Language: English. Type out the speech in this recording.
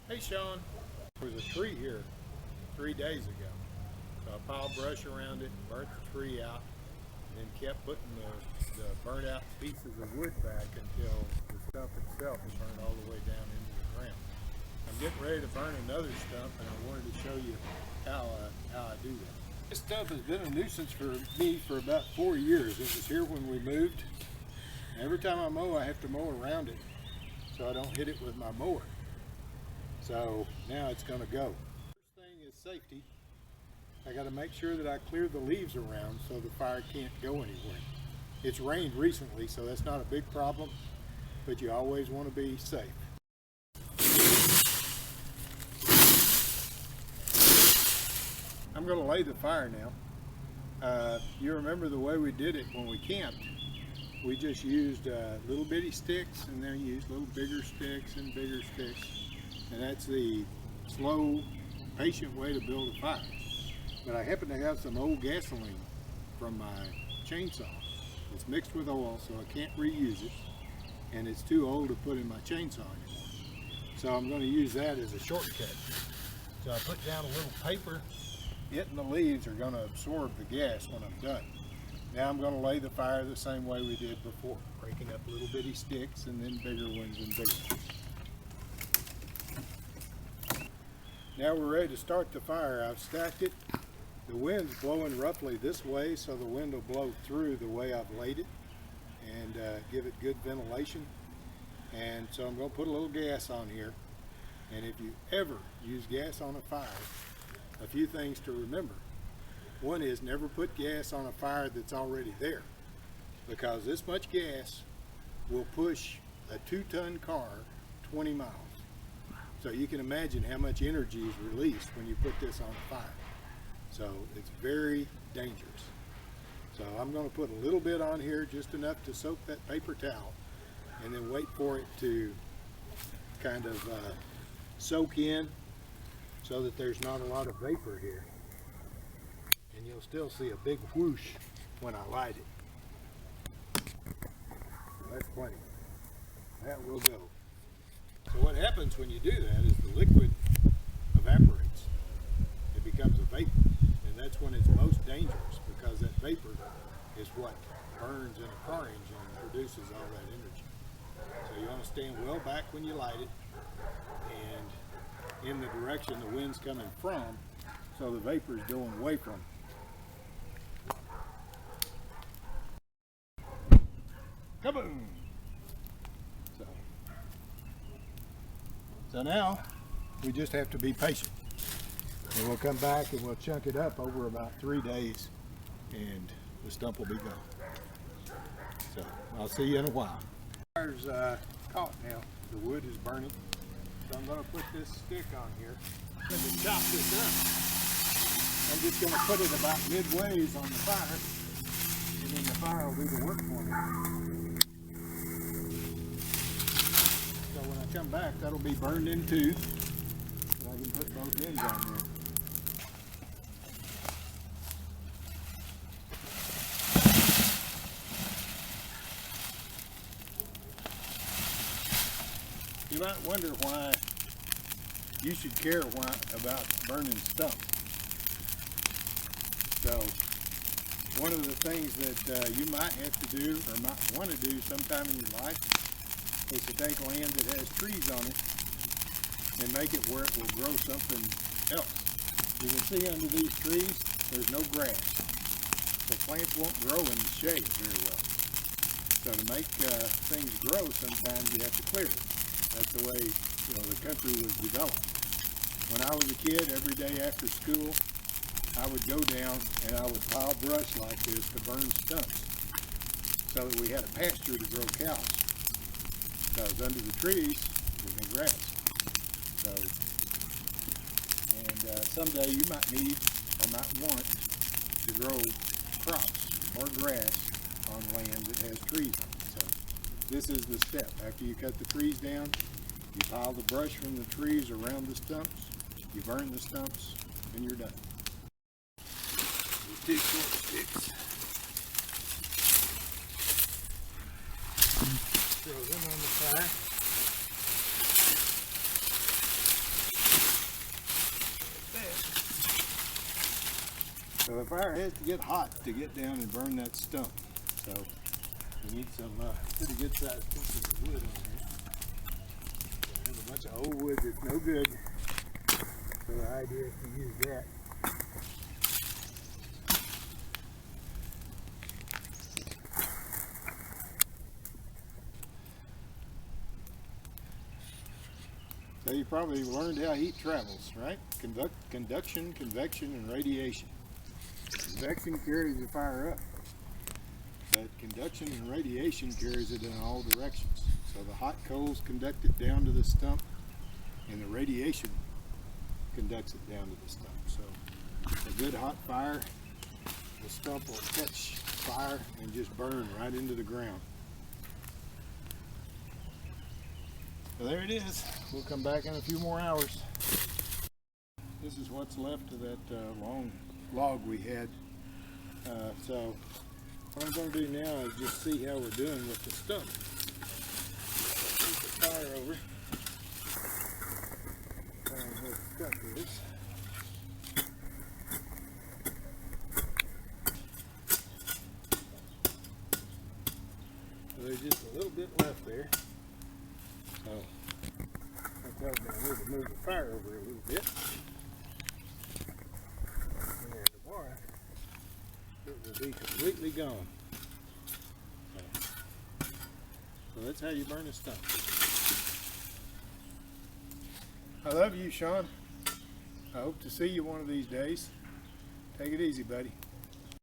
Hey Shawn, there was a tree here 3 days ago. So I piled brush around it, burnt the tree out, and then kept putting the burnt out pieces of wood back until the stump itself is burned all the way down into the ground. I'm getting ready to burn another stump, and I wanted to show you how I do that. This stump has been a nuisance for me for about 4 years. It was here when we moved. Every time I mow, I have to mow around it so I don't hit it with my mower. So now it's going to go. First thing is safety. I got to make sure that I clear the leaves around so the fire can't go anywhere. It's rained recently, so that's not a big problem, but you always want to be safe. I'm going to lay the fire now. You remember the way we did it when we camped. We just used little bitty sticks, and then used little bigger sticks and bigger sticks. And that's the slow, patient way to build a fire. But I happen to have some old gasoline from my chainsaw. It's mixed with oil, so I can't reuse it. And it's too old to put in my chainsaw anymore. So I'm going to use that as a shortcut. So I put down a little paper. It and the leaves are going to absorb the gas when I'm done. Now I'm going to lay the fire the same way we did before, breaking up little bitty sticks and then bigger ones and bigger ones. Now we're ready to start the fire. I've stacked it. The wind's blowing roughly this way, so the wind will blow through the way I've laid it and give it good ventilation. And so I'm going to put a little gas on here. And if you ever use gas on a fire, a few things to remember. One is never put gas on a fire that's already there, because this much gas will push a 2-ton car 20 miles. So you can imagine how much energy is released when you put this on a fire. So it's very dangerous. So I'm going to put a little bit on here, just enough to soak that paper towel, and then wait for it to kind of soak in so that there's not a lot of vapor here. And you'll still see a big whoosh when I light it. So that's plenty. That will go. So what happens when you do that is the liquid evaporates. It becomes a vapor, and that's when it's most dangerous, because that vapor is what burns in a car engine and produces all that energy. So you want to stand well back when you light it, and in the direction the wind's coming from, so the vapor is going away from it. Kaboom! So now we just have to be patient, and we'll come back and we'll chunk it up over about 3 days, and the stump will be gone. So I'll see you in a while. The fire's caught now. The wood is burning, so I'm going to put this stick on here and to chop this up. I'm just going to put it about midways on the fire, and then the fire will do the work for me. So when I come back, that'll be burned in two, so I can put both ends on there. You might wonder why you should care about burning stumps. So one of the things that you might have to do, or might want to do sometime in your life, is to take land that has trees on it and make it where it will grow something else. You can see under these trees, there's no grass. So plants won't grow in the shade very well. So to make things grow, sometimes you have to clear it. That's the way the country was developed. When I was a kid, every day after school, I would go down and I would pile brush like this to burn stumps so that we had a pasture to grow cows. Because under the trees, there's no grass. So, and someday you might need or might want to grow crops or grass on land that has trees on it. So this is the step. After you cut the trees down, you pile the brush from the trees around the stumps, you burn the stumps, and you're done. These 2 short sticks. Throw them on the fire. So the fire has to get hot to get down and burn that stump. So we need some pretty good sized pieces of wood on there. There's a bunch of old wood that's no good. So the idea is to use that. So you probably learned how heat travels, right? Conduction, convection, and radiation. Convection carries the fire up, but conduction and radiation carries it in all directions. So the hot coals conduct it down to the stump, and the radiation conducts it down to the stump. So a good hot fire, the stump will catch fire and just burn right into the ground. So there it is. We'll come back in a few more hours. This is what's left of that long log we had. So what I'm going to do now is just see how we're doing with the stump. Keep the fire over. Find where the stump is. So there's just a little bit left there. So I probably going to need to move the fire over a little bit. And tomorrow it will be completely gone. So that's how you burn a stump. I love you, Shawn. I hope to see you one of these days. Take it easy, buddy.